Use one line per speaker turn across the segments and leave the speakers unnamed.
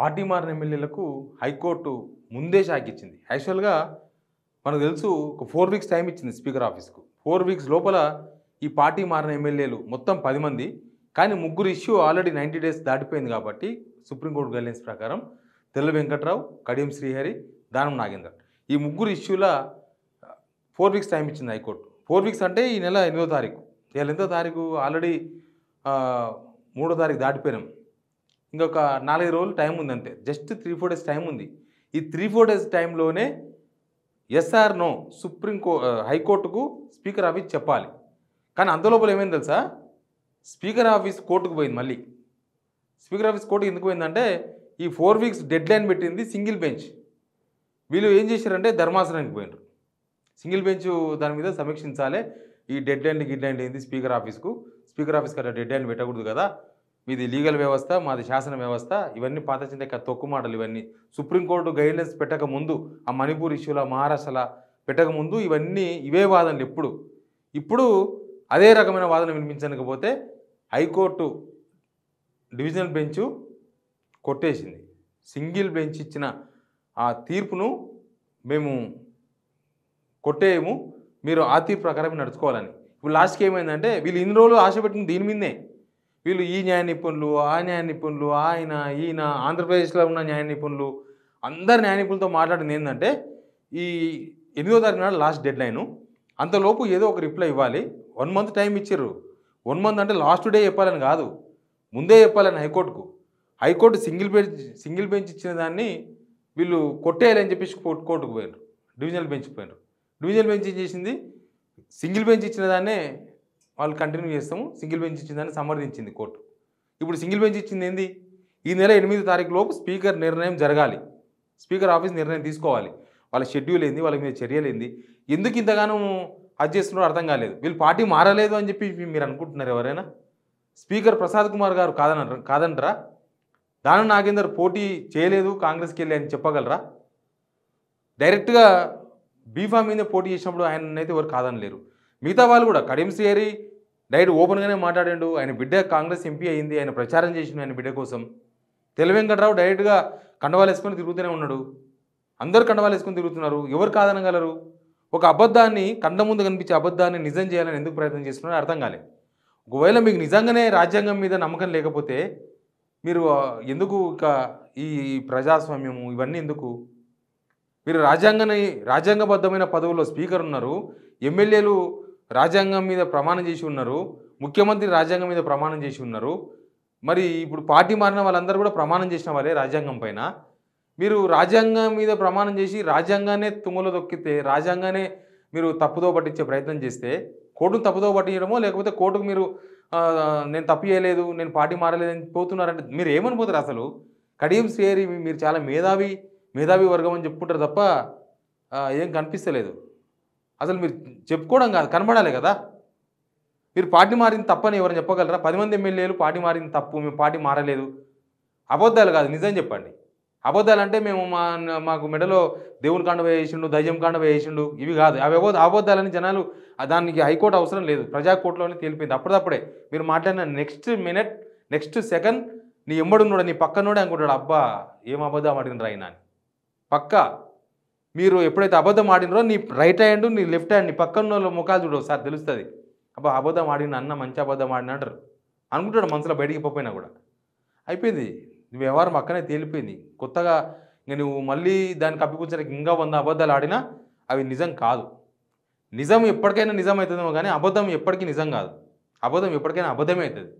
Party మారిన ఎమ్మెల్యేలకు high court ముందే షాక్ ఇచ్చింది. యాక్చువల్‌గా మనకు తెలుసు ఒక 4 వీక్స్ టైం ఇచ్చింది స్పీకర్ ఆఫీస్‌కు. 4 వీక్స్ లోపల ఈ పార్టీ మారిన ఎమ్మెల్యేలు మొత్తం 10 మంది. కానీ ముగ్గురు ఇష్యూ ఆల్రెడీ 90 డేస్ దాటిపోయింది కాబట్టి సుప్రీంకోర్టు గైడ్‌లైన్స్ ప్రకారం తెల్ల వెంకట్రావు, కడియం శ్రీహరి, దానం నాగేందర్. ఈ ముగ్గురు ఇష్యూల 4 వీక్స్ టైం ఇచ్చింది హైకోర్టు. 4 వీక్స్ అంటే ఈ నెల 8వ తారీఖు. ఇవాళ ఎంతో తారీఖు ఆల్రెడీ 3వ తారీఖు దాటిపోయినాం. ఇంకొక 4, 5 రోజులు టైం ఉంది అంతే. జస్ట్ 3, 4 డేస్ టైం ఉంది. ఈ 3, 4 డేస్ టైంలోనే యెస్ ఆర్ నో హైకోర్టుకు స్పీకర్ ఆఫీస్ చెప్పాలి. కానీ అంతలోపల ఏమైంది తెలుసా? స్పీకర్ ఆఫీస్ కోర్టుకు పోయింది మళ్ళీ. స్పీకర్ ఆఫీస్ కోర్టుకు ఎందుకు పోయిందంటే ఈ 4 వీక్స్ డెడ్లైన్ పెట్టింది సింగిల్ బెంచ్. వీళ్ళు ఏం చేశారంటే ధర్మాసనానికి పోయినారు. సింగిల్ బెంచ్ దాని మీద సమీక్షించాలి. ఈ డెడ్లైన్ గిడ్లైన్ ఏంది స్పీకర్ ఆఫీస్కు. స్పీకర్ ఆఫీస్కి అట్లా డెడ్లైన్ పెట్టకూడదు కదా. మీది లీగల్ వ్యవస్థ, మాది శాసన వ్యవస్థ. ఇవన్నీ పాత చింత తొక్కు మాటలు ఇవన్నీ. సుప్రీంకోర్టు గైడ్లైన్స్ పెట్టక ముందు ఆ మణిపూర్ ఇష్యూల మహారాష్ట్రల పెట్టక ముందు ఇవే వాదనలు ఎప్పుడు. ఇప్పుడు అదే రకమైన వాదన వినిపించకపోతే హైకోర్టు డివిజనల్ బెంచ్ కొట్టేసింది. సింగిల్ బెంచ్ ఇచ్చిన ఆ తీర్పును మేము కొట్టేయము, మీరు ఆ తీర్పు ప్రకారం నడుచుకోవాలని. ఇప్పుడు లాస్ట్కి ఏమైందంటే వీళ్ళు ఇన్ని రోజులు ఆశ పెట్టింది దీని మీదనే. వీళ్ళు ఈ న్యాయ నిపుణులు, ఆ న్యాయ నిపుణులు, ఈయన ఆంధ్రప్రదేశ్లో ఉన్న న్యాయ నిపుణులు, అందరు న్యాయ నిపుణులతో మాట్లాడింది ఏంటంటే ఈ 8వ తారీఖు నాడు లాస్ట్ డెడ్ లైను. అంతలోపు ఏదో ఒక రిప్లై ఇవ్వాలి. 1 మంత్ టైం ఇచ్చారు. 1 మంత్ అంటే లాస్ట్ డే చెప్పాలని కాదు, ముందే చెప్పాలని హైకోర్టుకు. హైకోర్టు సింగిల్ బెంచ్ ఇచ్చిన దాన్ని వీళ్ళు కొట్టేయాలని చెప్పేసి కోర్టుకు పోయారు. డివిజనల్ బెంచ్కి పోయారు. డివిజనల్ బెంచ్ ఏం చేసింది? సింగిల్ బెంచ్ ఇచ్చిన దాన్నే వాళ్ళు కంటిన్యూ చేస్తాము, సింగిల్ బెంచ్ ఇచ్చిన దాన్ని సమర్థించింది కోర్టు. ఇప్పుడు సింగిల్ బెంచ్ ఇచ్చింది ఏంది? ఈ నెల 8వ తారీఖు లోపు స్పీకర్ నిర్ణయం జరగాలి, స్పీకర్ ఆఫీస్ నిర్ణయం తీసుకోవాలి. వాళ్ళ షెడ్యూల్ ఏంది, వాళ్ళ మీద చర్యలు ఏంది, ఎందుకు ఇంతగానో అది చేస్తున్నారో అర్థం కాలేదు. వీళ్ళు పార్టీ మారలేదు అని చెప్పి మీరు అనుకుంటున్నారు ఎవరైనా? స్పీకర్ ప్రసాద్ కుమార్ గారు కాదంటారా? దానం నాగేందర్ పోటీ చేయలేదు కాంగ్రెస్కి వెళ్ళి అని చెప్పగలరా? డైరెక్ట్గా బీఫామ్ మీద పోటీ చేసినప్పుడు ఆయననైతే ఎవరు కాదనలేరు. మిగతా వాళ్ళు కూడా కడియం శ్రీహరి డైరెక్ట్ ఓపెన్గానే మాట్లాడాడు. ఆయన బిడ్డ కాంగ్రెస్ ఎంపీ అయింది, ఆయన ప్రచారం చేసిండు ఆయన బిడ్డ కోసం. తెల్ల వెంకట్రావు డైరెక్ట్గా కండవాలు వేసుకొని తిరుగుతూనే ఉన్నాడు. అందరూ కండవాలు వేసుకొని తిరుగుతున్నారు, ఎవరు కాదనగలరు? ఒక అబద్ధాన్ని కండ ముందు కనిపించే అబద్ధాన్ని నిజం చేయాలని ఎందుకు ప్రయత్నం చేస్తున్నారో అర్థం కాలేదు. ఒకవేళ మీకు నిజంగానే రాజ్యాంగం మీద నమ్మకం లేకపోతే మీరు ఎందుకు ఇక ఈ ప్రజాస్వామ్యము ఇవన్నీ ఎందుకు? మీరు రాజ్యాంగబద్ధమైన పదవుల్లో స్పీకర్ ఉన్నారు, ఎమ్మెల్యేలు రాజ్యాంగం మీద ప్రమాణం చేసి ఉన్నారు, ముఖ్యమంత్రి రాజ్యాంగం మీద ప్రమాణం చేసి ఉన్నారు. మరి ఇప్పుడు పార్టీ మారిన వాళ్ళందరూ కూడా ప్రమాణం చేసిన వాళ్ళే రాజ్యాంగం పైన. మీరు రాజ్యాంగం మీద ప్రమాణం చేసి రాజ్యాంగాన్నే తుంగలో దొక్కితే, రాజ్యాంగాన్ని మీరు తప్పుదో పట్టించే ప్రయత్నం చేస్తే, కోర్టును తప్పుదో పట్టించడమో లేకపోతే కోర్టుకు మీరు నేను తప్పు చేయలేదు, నేను పార్టీ మారలేదని పోతున్నారంటే మీరు ఏమని పోతారు అసలు? కడియం శ్రీహరి మీరు చాలా మేధావి వర్గం అని చెప్పుకుంటారు తప్ప ఏం కనిపిస్తలేదు. అసలు మీరు చెప్పుకోవడం కాదు, కనబడాలి కదా. మీరు పార్టీ మారింది తప్పని ఎవరైనా చెప్పగలరా? 10 మంది ఎమ్మెల్యేలు పార్టీ మారింది తప్పు, మేము పార్టీ మారలేదు. అబద్ధాలు కాదు, నిజం చెప్పండి. అబద్ధాలు అంటే మేము మాకు మెడలో దేవుని కాండ వేసిండు, దయ్యం కాండ వేసిండు, ఇవి కాదు. అవి అబద్ధాలని జనాలు దానికి హైకోర్టు అవసరం లేదు, ప్రజా కోర్టులోనే తేలిపోయింది. అప్పుడప్పుడే మీరు మాట్లాడిన నెక్స్ట్ మినిట్, నెక్స్ట్ సెకండ్ నీ ఎమ్మడున్నాడు, నీ పక్కనోడే అనుకుంటాడు, అబ్బా ఏం అబద్ధం ఆడినరా ఆయన అని. పక్కా మీరు ఎప్పుడైతే అబద్ధం ఆడినరో నీ రైట్ హ్యాండ్, నీ లెఫ్ట్ హ్యాండ్, నీ పక్కన ముఖాలు చూడవు సార్, తెలుస్తుంది. అబ్బా అబద్ధం ఆడిన అన్న మంచి అబద్ధం ఆడిన అంటారు అనుకుంటాడు మనసులో, బయటికి పోయినా కూడా. అయిపోయింది, నీ వ్యవహారం అక్కనే తేలిపోయింది. కొత్తగా ఇంక నువ్వు మళ్ళీ దాన్ని కప్పిపుచ్చడానికి ఇంకా 100 అబద్ధాలు ఆడినా అవి నిజం కాదు. నిజం ఎప్పటికైనా నిజం అవుతుందేమో కానీ అబద్ధం ఎప్పటికీ నిజం కాదు. అబద్ధం ఎప్పటికైనా అబద్ధమే అవుతుంది.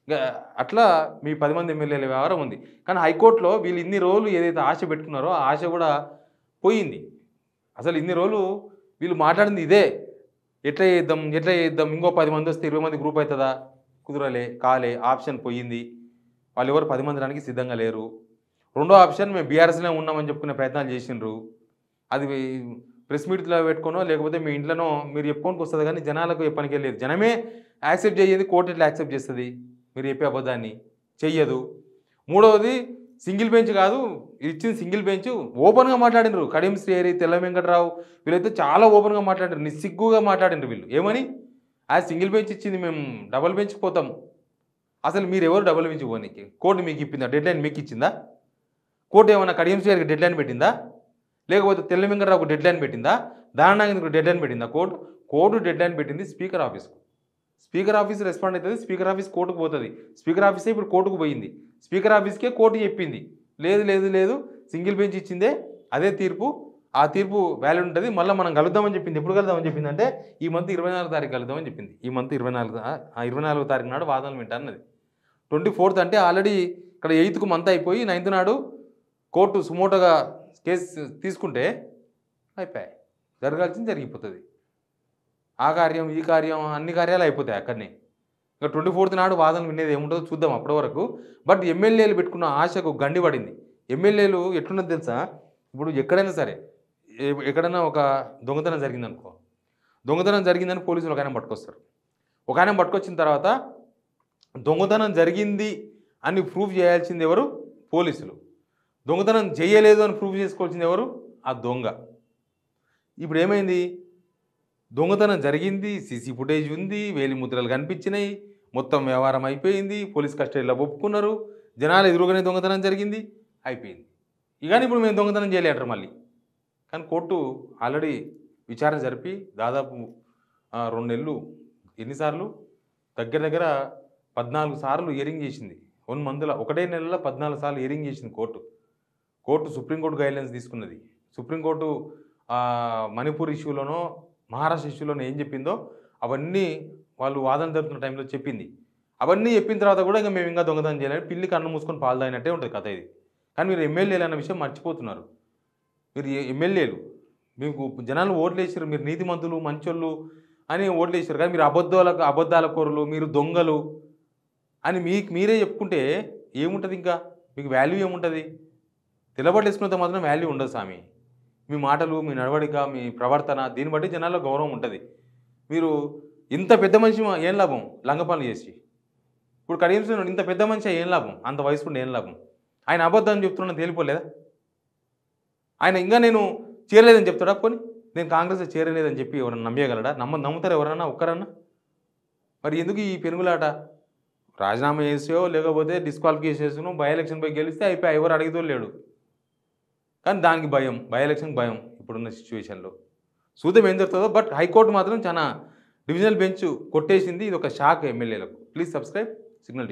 ఇంకా అట్లా మీ 10 మంది ఎమ్మెల్యేల వ్యవహారం ఉంది. కానీ హైకోర్టులో వీళ్ళు ఇన్ని రోజులు ఏదైతే ఆశ పెట్టుకున్నారో ఆ ఆశ కూడా పోయింది. అసలు ఇన్ని రోజులు వీళ్ళు మాట్లాడింది ఇదే, ఎట్లా చేద్దాం, ఇంకో 10 మంది వస్తే 20 మంది గ్రూప్ అవుతుందా? కుదరలే, కాలే, ఆప్షన్ పోయింది. వాళ్ళు ఎవరు 10 మంది రానికి సిద్ధంగా లేరు. రెండో ఆప్షన్ మేము బీఆర్ఎస్లో ఉన్నామని చెప్పుకునే ప్రయత్నాలు చేసిండ్రు. అది ప్రెస్ మీట్లో పెట్టుకోనో లేకపోతే మీ ఇంట్లోనో మీరు చెప్పుకోనికి వస్తుంది కానీ జనాలకు చెప్పడానికి వెళ్ళలేదు. జనమే యాక్సెప్ట్ చేయేది, కోర్టు ఎట్లా యాక్సెప్ట్ చేస్తుంది మీరు చెప్పే అబద్ధాన్ని? చెయ్యదు. మూడవది సింగిల్ బెంచ్ కాదు, ఇచ్చింది సింగిల్ బెంచ్. ఓపెన్గా మాట్లాడినారు కడియం శ్రీహరి, తెల్ల వెంకట్రావు, వీళ్ళైతే చాలా ఓపెన్గా మాట్లాడారు, నిస్సిగ్గుగా మాట్లాడినారు. వీళ్ళు ఏమని? సింగిల్ బెంచ్ ఇచ్చింది, మేము డబుల్ బెంచ్కి పోతాం. అసలు మీరు ఎవరు డబుల్ బెంచ్ పోనీకి? కోర్టు మీకు ఇప్పిందా? డెడ్ లైన్ మీకు ఇచ్చిందా? కోర్టు ఏమన్నా కడియం శ్రీగారికి డెడ్ లైన్ పెట్టిందా? లేకపోతే తెల్ల వెంకటరావుకు డెడ్ లైన్ పెట్టిందా? దానానాగేంద్రకు డెడ్ లైన్ పెట్టిందా కోర్టు? కోర్టు డెడ్ లైన్ పెట్టింది స్పీకర్ ఆఫీస్కు. స్పీకర్ ఆఫీస్ రెస్పాండ్ అవుతుంది, స్పీకర్ ఆఫీస్ కోర్టుకు పోతుంది. స్పీకర్ ఆఫీసే ఇప్పుడు కోర్టుకు పోయింది. స్పీకర్ ఆఫీస్కే కోర్టు చెప్పింది లేదు లేదు లేదు సింగిల్ బెంచ్ ఇచ్చిందే అదే తీర్పు, ఆ తీర్పు వ్యాలిడ్ ఉంటుంది, మళ్ళీ మనం కలుద్దామని చెప్పింది. ఎప్పుడు కలుద్దామని చెప్పింది అంటే ఈ మంత్ 24 తారీఖు కలుద్దామని చెప్పింది. ఈ మంత్ 24 తారీఖు నాడు వాదనలు వింటానన్నది. 24th అంటే ఆల్రెడీ ఇక్కడ 8th మంత్ అయిపోయి 9th నాడు కోర్టు సుమోటోగా కేసు తీసుకుంటే అయిపోయాయి, జరగాల్సింది జరిగిపోతుంది. ఆ కార్యం ఈ కార్యం అన్ని కార్యాలు అయిపోతాయి అక్కడనే. ఇంకా 24th నాడు వాదనలు వినేది ఏముంటుందో చూద్దాం అప్పటి వరకు. బట్ ఎమ్మెల్యేలు పెట్టుకున్న ఆశకు గండి పడింది. ఎమ్మెల్యేలు ఎట్లున్నది తెలుసా, ఇప్పుడు ఎక్కడైనా సరే ఎక్కడైనా ఒక దొంగతనం జరిగిందనుకో, దొంగతనం జరిగిందని పోలీసులు ఒక ఆయన పట్టుకొస్తారు. ఒక ఆయన పట్టుకొచ్చిన తర్వాత దొంగతనం జరిగింది అని ప్రూఫ్ చేయాల్సింది ఎవరు? పోలీసులు. దొంగతనం చేయలేదు అని ప్రూఫ్ చేసుకోవాల్సింది ఎవరు? ఆ దొంగ. ఇప్పుడు ఏమైంది, దొంగతనం జరిగింది, సీసీ ఫుటేజ్ ఉంది, వేలిముద్రలు కనిపించినాయి, మొత్తం వ్యవహారం అయిపోయింది, పోలీస్ కస్టడీలో ఒప్పుకున్నారు, జనాలు ఎదురుగానే దొంగతనం జరిగింది, అయిపోయింది. ఇక ఇప్పుడు మేము దొంగతనం చేయలేటారు మళ్ళీ. కానీ కోర్టు ఆల్రెడీ విచారణ జరిపి దాదాపు 2 నెలలు, ఎన్నిసార్లు దగ్గర దగ్గర 14 సార్లు హియరింగ్ చేసింది. 1 మంత్లో, ఒకటే నెలలో 14 సార్లు హియరింగ్ చేసింది కోర్టు సుప్రీంకోర్టు గైడ్లైన్స్ తీసుకున్నది. సుప్రీంకోర్టు మణిపూర్ ఇష్యూలోనో మహారాష్ట్ర ఇష్యూలోనో ఏం చెప్పిందో అవన్నీ వాళ్ళు వాదన జరుగుతున్న టైంలో చెప్పింది. అవన్నీ చెప్పిన తర్వాత కూడా ఇంకా మేము ఇంకా దొంగతనం చేయాలని పిల్లికి అన్నం మూసుకొని పాలు తాగినట్టే ఉంటుంది కథ ఇది. కానీ మీరు ఎమ్మెల్యేలు అన్న విషయం మర్చిపోతున్నారు. మీరు ఎమ్మెల్యేలు, మీకు జనాలు ఓట్లు వేసారు, మీరు నీతిమంతులు మంచోళ్ళు అని ఓట్లు వేసారు. కానీ మీరు అబద్ధాల కోరులు, మీరు దొంగలు అని మీరే చెప్పుకుంటే ఏముంటుంది? ఇంకా మీకు వాల్యూ ఏముంటుంది? తెల్లబడి వేసుకున్నంత మాత్రం వాల్యూ ఉండదు స్వామి. మీ మాటలు, మీ నడవడిక, మీ ప్రవర్తన, దీన్ని బట్టి జనాల్లో గౌరవం ఉంటుంది. మీరు ఇంత పెద్ద మనిషి ఏం లాభం లంగ పనులు చేసి? ఇప్పుడు కడియం శ్రీను ఇంత పెద్ద మనిషి ఏం లాభం? అంత వయసుకుంటే ఏం లాభం? ఆయన అబద్ధం చెప్తున్నా తేలిపోలేదా? ఆయన ఇంకా నేను చేరలేదని చెప్తాడా? పోనీ నేను కాంగ్రెస్ చేరలేదని చెప్పి ఎవరన్నా నమ్మేయగలడా? నమ్ముతారు ఎవరన్నా ఒక్కరన్నా? మరి ఎందుకు ఈ పెనుగులాట? రాజీనామా చేసో లేకపోతే డిస్క్వాలిఫికేషన్ బై ఎలక్షన్ పోయి గెలిస్తే అయిపోయి ఎవరు అడిగితో లేడు. కానీ దానికి భయం, బై ఎలక్షన్ భయం ఇప్పుడున్న సిచ్యువేషన్లో. చూద్దాం ఏం జరుగుతుందో. బట్ హైకోర్టు మాత్రం చాలా డివిజనల్ బెంచ్ కొట్టేసింది. ఇది ఒక షాక్ ఎమ్మెల్యేలకు. Please subscribe signal.